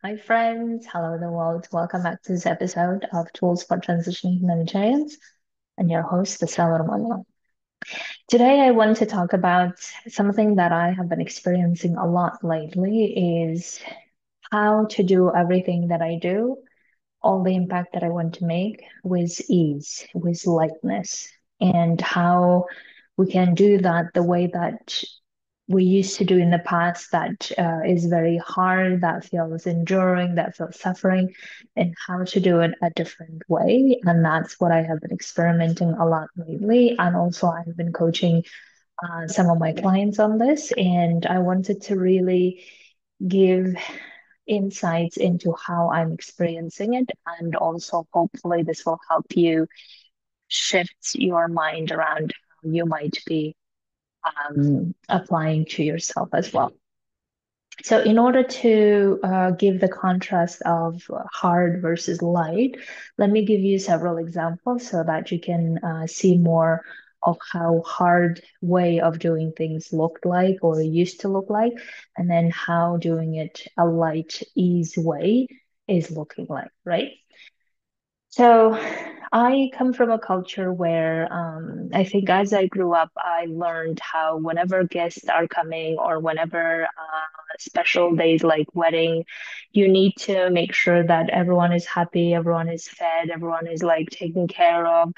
Hi, friends. Hello, the world. Welcome back to this episode of Tools for Transitioning Humanitarians. I'm your host, Salwa Romano. Today, I want to talk about something that I have been experiencing a lot lately is how to do everything that I do, all the impact that I want to make with ease, with lightness, and how we can do that the way that we used to do in the past that is very hard, that feels enduring, that feels suffering, and how to do it a different way. And that's what I have been experimenting a lot lately. And also, I have been coaching some of my clients on this, and I wanted to really give insights into how I'm experiencing it. And also, hopefully, this will help you shift your mind around how you might be applying to yourself as well. So, in order to give the contrast of hard versus light, let me give you several examples so that you can see more of how hard way of doing things looked like or used to look like, and then how doing it a light, ease way is looking like, right? So I come from a culture where I think as I grew up, I learned how whenever guests are coming or whenever special days like wedding, you need to make sure that everyone is happy, everyone is fed, everyone is like taken care of.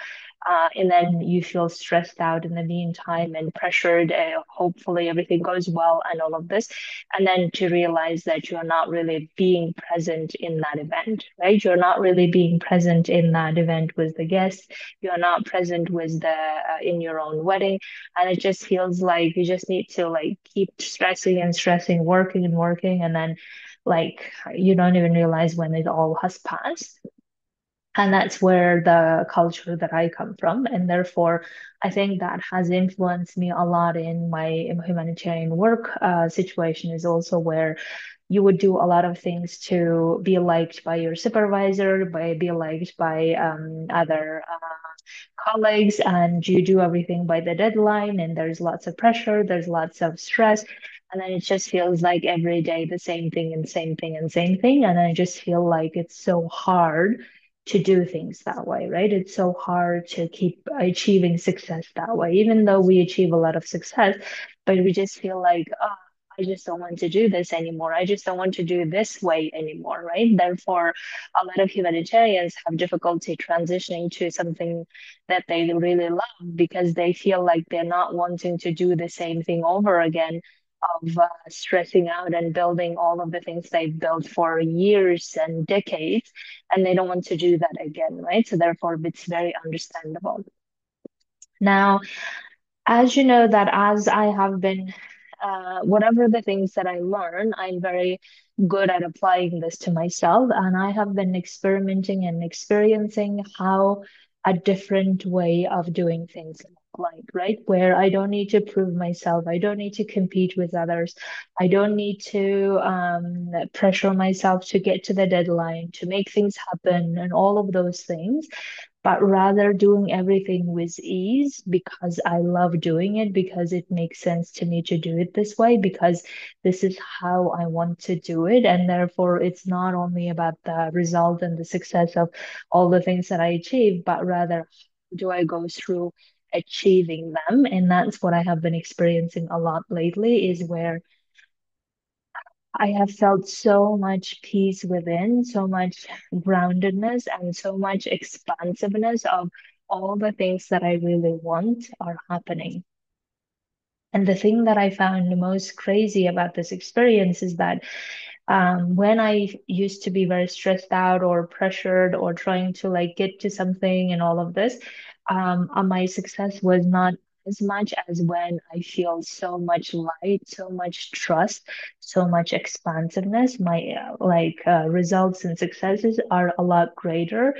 And then you feel stressed out in the meantime and pressured. Hopefully, everything goes well and all of this. And then to realize that you're not really being present in that event, right? You're not really being present in that event with the guests. You're not present with the in your own wedding, and it just feels like you just need to like keep stressing and stressing, working and working, and then like you don't even realize when it all has passed. And that's where the culture that I come from. And therefore, I think that has influenced me a lot in my humanitarian work situation, is also where you would do a lot of things to be liked by your supervisor, by be liked by other colleagues, and you do everything by the deadline, and there's lots of pressure, there's lots of stress. And then it just feels like every day the same thing and same thing and same thing. And I just feel like it's so hard to do things that way, right? It's so hard to keep achieving success that way, even though we achieve a lot of success, but we just feel like, oh, I just don't want to do this anymore. I just don't want to do this way anymore, right? Therefore, a lot of humanitarians have difficulty transitioning to something that they really love because they feel like they're not wanting to do the same thing over again of stressing out and building all of the things they've built for years and decades, and they don't want to do that again, right? So therefore, it's very understandable. Now, as you know, that as I have been, whatever the things that I learn, I'm very good at applying this to myself. And I have been experimenting and experiencing how a different way of doing things look like, right? Where I don't need to prove myself. I don't need to compete with others. I don't need to pressure myself to get to the deadline, to make things happen, and all of those things, but rather doing everything with ease because I love doing it, because it makes sense to me to do it this way, because this is how I want to do it. And therefore, it's not only about the result and the success of all the things that I achieve, but rather, how do I go through achieving them? And that's what I have been experiencing a lot lately, is where I have felt so much peace within, so much groundedness, and so much expansiveness of all the things that I really want are happening. And the thing that I found the most crazy about this experience is that when I used to be very stressed out or pressured or trying to like get to something and all of this, my success was not as much as when I feel so much light, so much trust, so much expansiveness. My results and successes are a lot greater,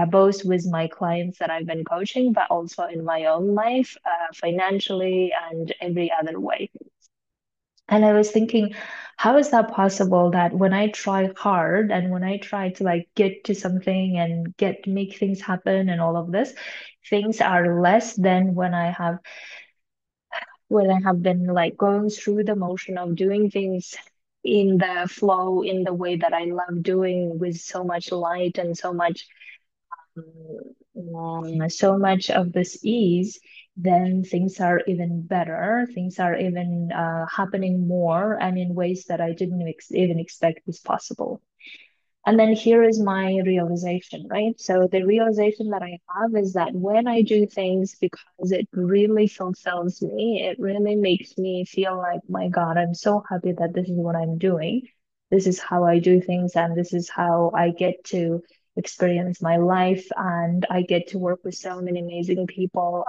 both with my clients that I've been coaching, but also in my own life, financially and every other way. And I was thinking, how is that possible that when I try hard and when I try to like get to something and get make things happen and all of this, things are less than when I have been like going through the motion of doing things in the flow, in the way that I love doing, with so much light and so much of this ease, then things are even better. Things are even happening more and in ways that I didn't even expect was possible. And then here is my realization, right? So the realization that I have is that when I do things because it really fulfills me, it really makes me feel like, my God, I'm so happy that this is what I'm doing. This is how I do things, and this is how I get to experience my life, and I get to work with so many amazing people.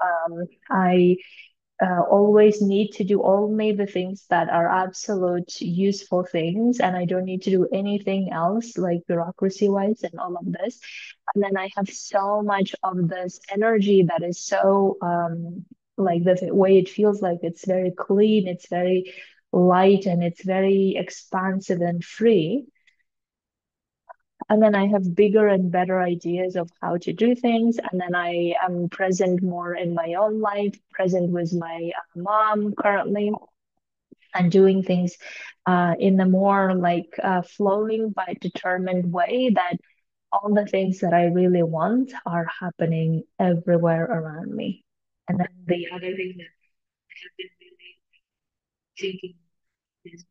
I always need to do only the things that are absolute useful things, and I don't need to do anything else like bureaucracy wise and all of this. And then I have so much of this energy that is so like the way it feels, like it's very clean, it's very light, and it's very expansive and free. And then I have bigger and better ideas of how to do things. And then I am present more in my own life, present with my mom currently, and doing things in a more like flowing but determined way, that all the things that I really want are happening everywhere around me. And then the other thing that I have been really thinking is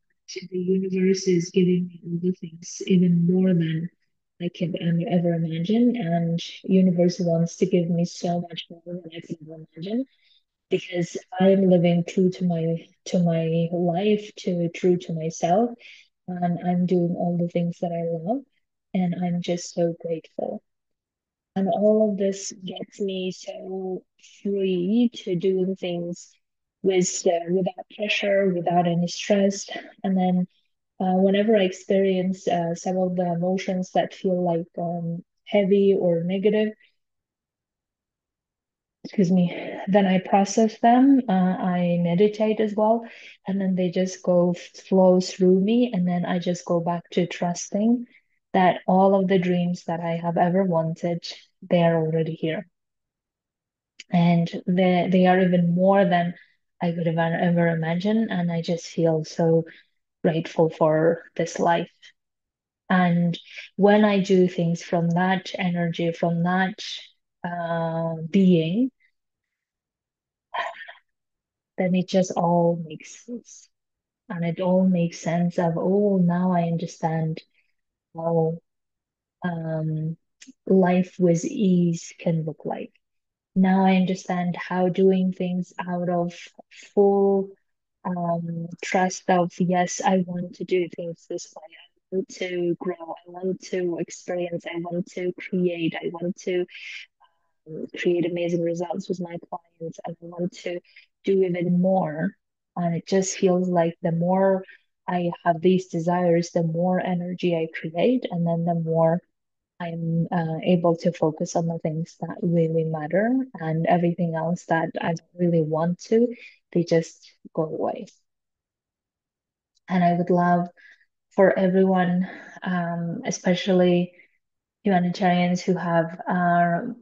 the universe is giving me all the things even more than I can ever imagine, and universe wants to give me so much more than I can ever imagine, because I'm living true to my life, to true to myself, and I'm doing all the things that I love, and I'm just so grateful. And all of this gets me so free to do things without pressure, without any stress. And then whenever I experience some of the emotions that feel like heavy or negative, excuse me, then I process them. I meditate as well, and then they just flow through me, and then I just go back to trusting that all of the dreams that I have ever wanted, they are already here, and they are even more than I could have ever imagined, and I just feel so grateful for this life. And when I do things from that energy, from that being, then it just all makes sense. And it all makes sense of, oh, now I understand how um, life with ease can look like. Now I understand how doing things out of full trust of, yes, I want to do things this way. I want to grow. I want to experience. I want to create. I want to create amazing results with my clients, and I want to do even more. And it just feels like the more I have these desires, the more energy I create, and then the more I'm able to focus on the things that really matter, and everything else that I don't really want to, they just go away. And I would love for everyone, especially humanitarians who have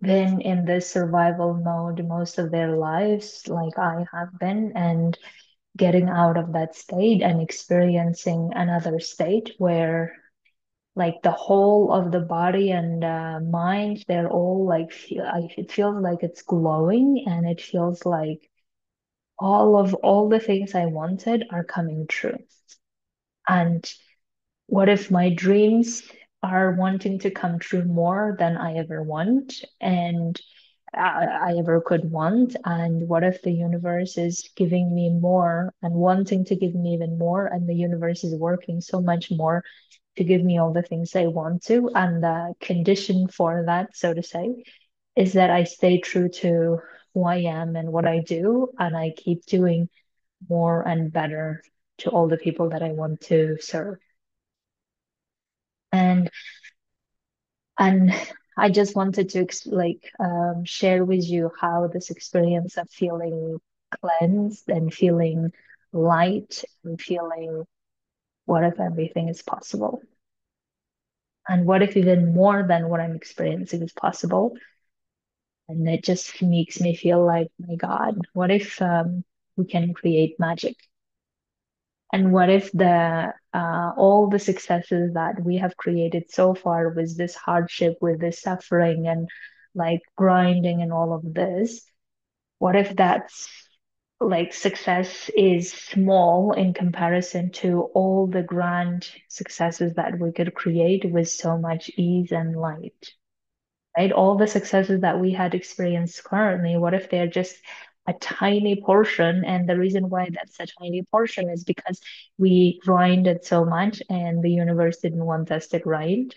been in this survival mode most of their lives, like I have been, and getting out of that state and experiencing another state where, like, the whole of the body and mind, they're all like, it feels like it's glowing, and it feels like all the things I wanted are coming true. And what if my dreams are wanting to come true more than I ever want and I ever could want? And what if the universe is giving me more and wanting to give me even more, and the universe is working so much more to give me all the things I want to? And the condition for that, so to say, is that I stay true to who I am and what I do, and I keep doing more and better to all the people that I want to serve. And And I just wanted to share with you how this experience of feeling cleansed and feeling light and feeling, what if everything is possible? And what if even more than what I'm experiencing is possible? And it just makes me feel like, my God, what if we can create magic? And what if the all the successes that we have created so far with this hardship, with this suffering and like grinding and all of this, what if that's like success is small in comparison to all the grand successes that we could create with so much ease and light, right? All the successes that we had experienced currently, what if they're just a tiny portion? And the reason why that's a tiny portion is because we grinded so much and the universe didn't want us to grind.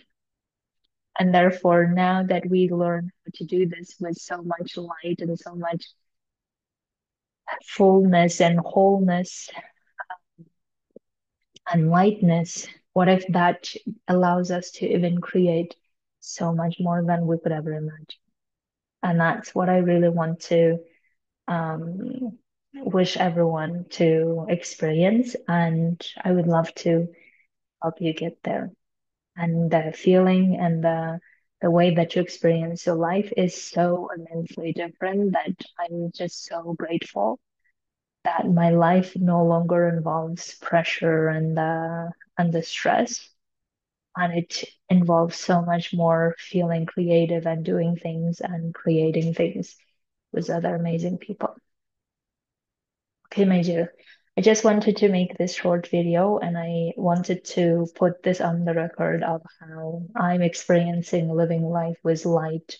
And therefore, now that we learn how to do this with so much light and so much fullness and wholeness and lightness, what if that allows us to even create so much more than we could ever imagine? And that's what I really want to wish everyone to experience. And I would love to help you get there. And the feeling and the way that you experience your life is so immensely different that I'm just so grateful that my life no longer involves pressure and the stress. And it involves so much more feeling creative and doing things and creating things with other amazing people. Okay, my dear. I just wanted to make this short video and I wanted to put this on the record of how I'm experiencing living life with light,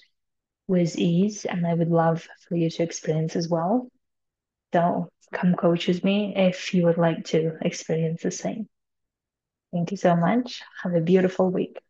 with ease, and I would love for you to experience as well. So come coach with me if you would like to experience the same. Thank you so much. Have a beautiful week.